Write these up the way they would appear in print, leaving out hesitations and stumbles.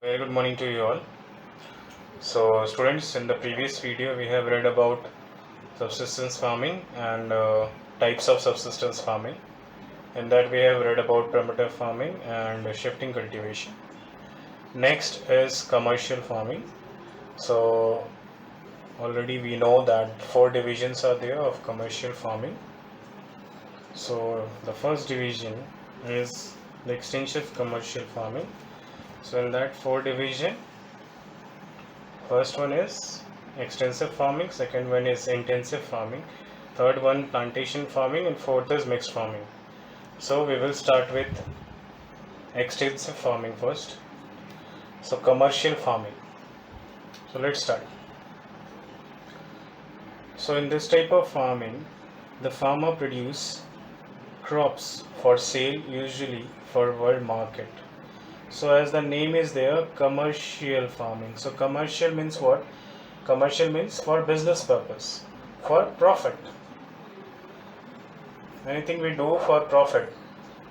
Very good morning to you all. So, students, in the previous video, we have read about subsistence farming and types of subsistence farming. In that, we have read about primitive farming and shifting cultivation. Next is commercial farming. So, already we know that four divisions are there of commercial farming. So, the first division is the extensive commercial farming. So, in that four division, first one is extensive farming, second one is intensive farming, third one plantation farming, and fourth is mixed farming. So we will start with extensive farming first. So commercial farming. So let's start. So in this type of farming, the farmer produce crops for sale, usually for world market. So as the name is there, commercial farming. So commercial means what? Commercial means for business purpose, for profit. Anything we do for profit,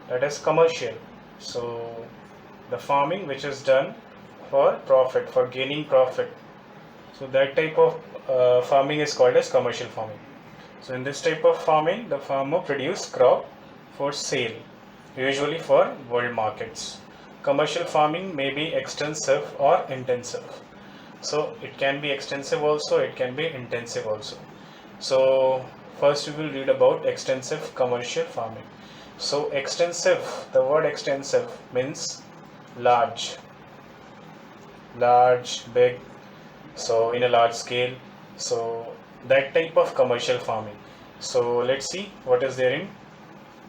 that is commercial. So the farming which is done for profit, for gaining profit. So that type of farming is called as commercial farming. So in this type of farming, the farmer produce crop for sale, usually for world markets. Commercial farming may be extensive or intensive. So it can be extensive also, it can be intensive also. So first we will read about extensive commercial farming. So extensive, the word extensive means large, big, so in a large scale. So that type of commercial farming. So let's see what is there in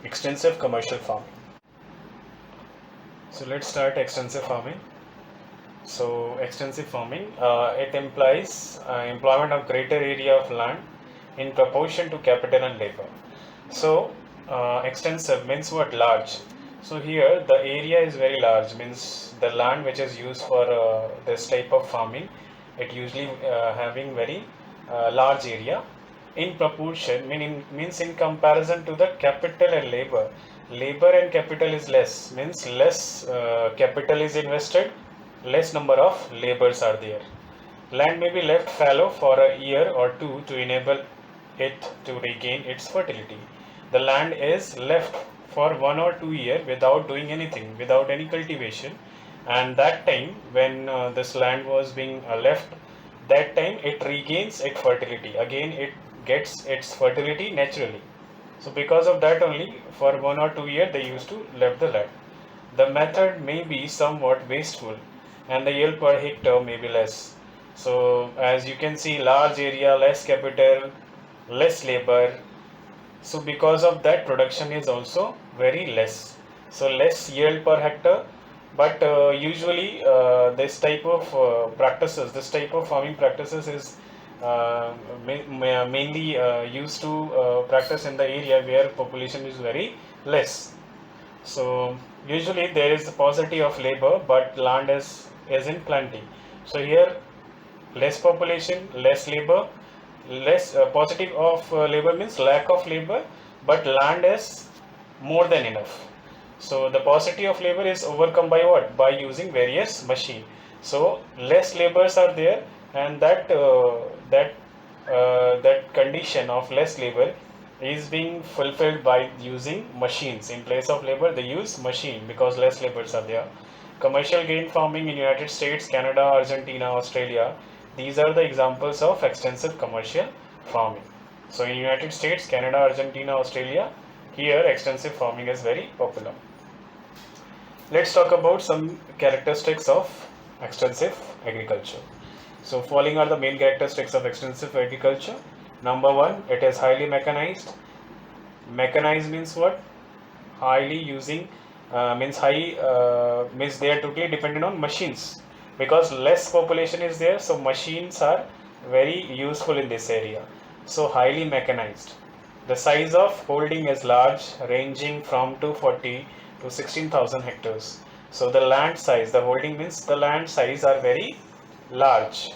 extensive commercial farming. So let's start extensive farming. So extensive farming, it implies employment of greater area of land in proportion to capital and labor. So extensive means what? Large. So here the area is very large, means the land which is used for this type of farming, it usually having very large area in proportion, means in comparison to the capital and labor. Labor and capital is less, means less capital is invested, less number of labors are there. Land may be left fallow for a year or two to enable it to regain its fertility. The land is left for 1 or 2 years without doing anything, without any cultivation, and that time when this land was being left, that time it regains its fertility. Again, it gets its fertility naturally. So because of that only, for 1 or 2 years they used to leave the land. The method may be somewhat wasteful, and the yield per hectare may be less. So as you can see, large area, less capital, less labor. So because of that, production is also very less. So less yield per hectare. But usually this type of practices, this type of farming practices is mainly used to practice in the area where population is very less. So usually there is a paucity of labor, but land is in plenty. So here less population, less labor, less paucity of labor means lack of labor, but land is more than enough. So the paucity of labor is overcome by what? By using various machine. So less labors are there, and that condition of less labor is being fulfilled by using machines. In place of labor, they use machine because less labors are there. Commercial grain farming in United States, Canada, Argentina, Australia. These are the examples of extensive commercial farming. So in United States, Canada, Argentina, Australia, here extensive farming is very popular. Let's talk about some characteristics of extensive agriculture. So following are the main characteristics of extensive agriculture. Number one, it is highly mechanized. Mechanized means what? Highly using means high means they are totally dependent on machines, because less population is there, so machines are very useful in this area. So highly mechanized. The size of holding is large, ranging from 240 to 16,000 hectares. So the land size, the holding means the land size are very large.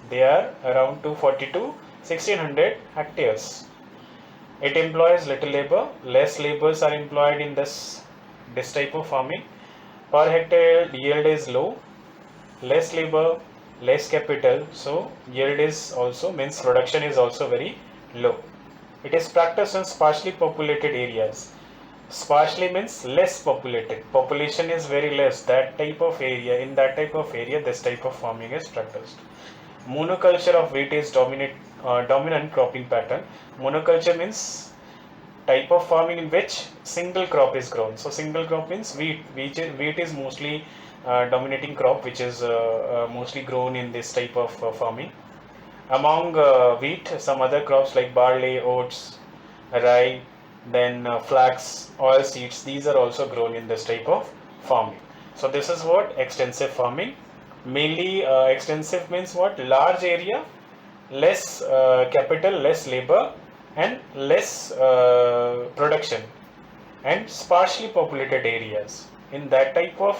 They are around 240 to 1600 hectares. It employs little labor. Less laborers are employed in this type of farming. Per hectare yield is low, less labor, less capital, so yield is also means production is also very low. It is practiced in sparsely populated areas. Sparsely means less populated. Population is very less. That type of area, in that type of area, this type of farming is practiced. Monoculture of wheat is dominant cropping pattern. Monoculture means type of farming in which single crop is grown. So single crop means wheat. Wheat is mostly dominating crop, which is mostly grown in this type of farming. Among wheat, some other crops like barley, oats, rye, then flax, oil seeds, these are also grown in this type of farming. So this is what extensive farming. Mainly extensive means what? Large area, less capital, less labor, and less production, and sparsely populated areas. In that type of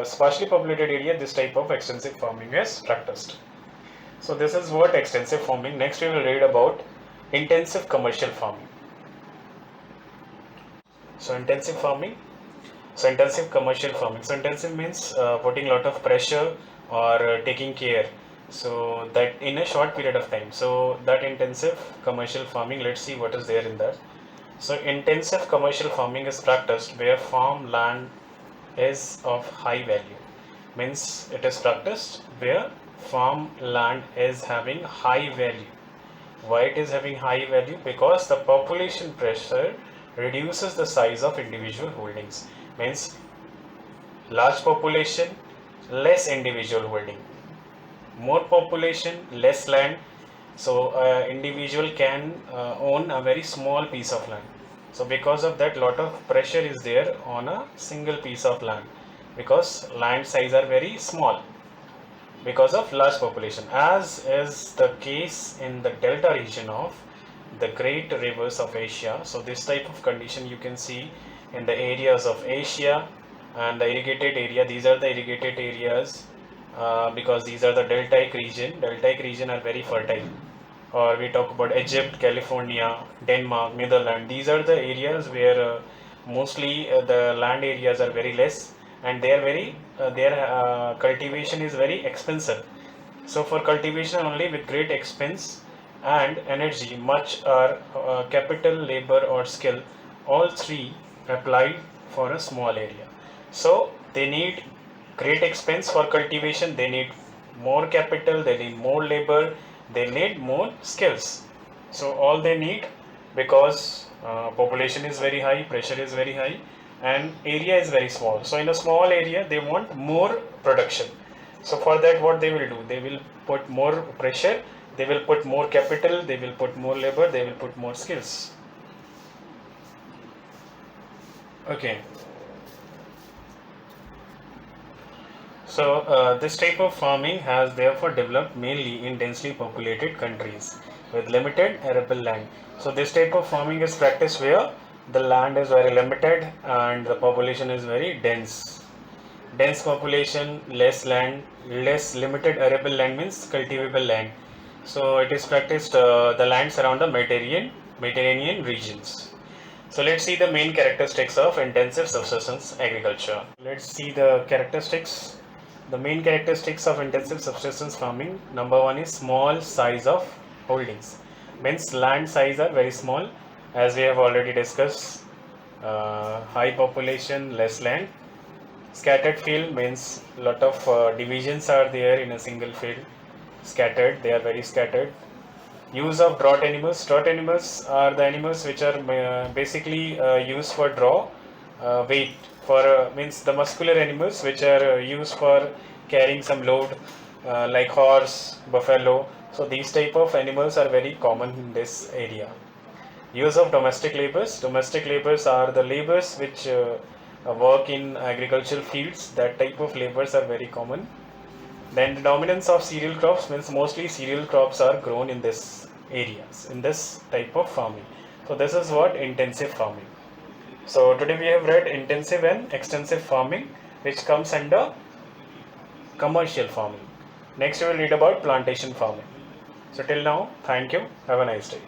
sparsely populated area, this type of extensive farming is practiced. So this is what extensive farming. Next we will read about intensive commercial farming. So intensive farming. So intensive commercial farming. So intensive means putting a lot of pressure or taking care. So that in a short period of time. So that intensive commercial farming, let's see what is there in that. So intensive commercial farming is practiced where farm land is of high value. Means it is practiced where farm land is having high value. Why it is having high value? Because the population pressure reduces the size of individual holdings. Means large population, less individual holding. More population, less land. So individual can own a very small piece of land. So because of that, lot of pressure is there on a single piece of land, because land size are very small because of large population, as is the case in the delta region of the great rivers of Asia. So this type of condition you can see in the areas of Asia and the irrigated area. These are the irrigated areas because these are the deltaic region. Deltaic region are very fertile. Or we talk about Egypt, California, Denmark, Netherlands. These are the areas where mostly the land areas are very less, and they are very their cultivation is very expensive. So for cultivation only with great expense and energy, much are capital, labor or skill, all three applied for a small area. So they need great expense for cultivation, they need more capital, they need more labor, they need more skills. So all they need, because population is very high, pressure is very high, and area is very small. So in a small area they want more production. So for that what they will do, they will put more pressure, they will put more capital, they will put more labor, they will put more skills. Okay. So this type of farming has therefore developed mainly in densely populated countries with limited arable land. So this type of farming is practiced where the land is very limited and the population is very dense. Dense population, less land, less limited arable land means cultivable land. So it is practiced the lands around the Mediterranean regions. So let's see the main characteristics of intensive subsistence agriculture. Let's see the characteristics. The main characteristics of intensive subsistence farming. Number one is small size of holdings. Means land size are very small, as we have already discussed. High population, less land. Scattered field means lot of divisions are there in a single field. Scattered, they are very scattered. Use of draught animals. Draught animals are the animals which are basically used for draw weight, for means the muscular animals which are used for carrying some load like horse, buffalo. So these type of animals are very common in this area. Use of domestic laborers. Domestic laborers are the laborers which work in agricultural fields. That type of laborers are very common. Then the dominance of cereal crops means mostly cereal crops are grown in this areas, in this type of farming. So this is what intensive farming. So today we have read intensive and extensive farming, which comes under commercial farming. Next we will read about plantation farming. So till now, thank you. Have a nice day.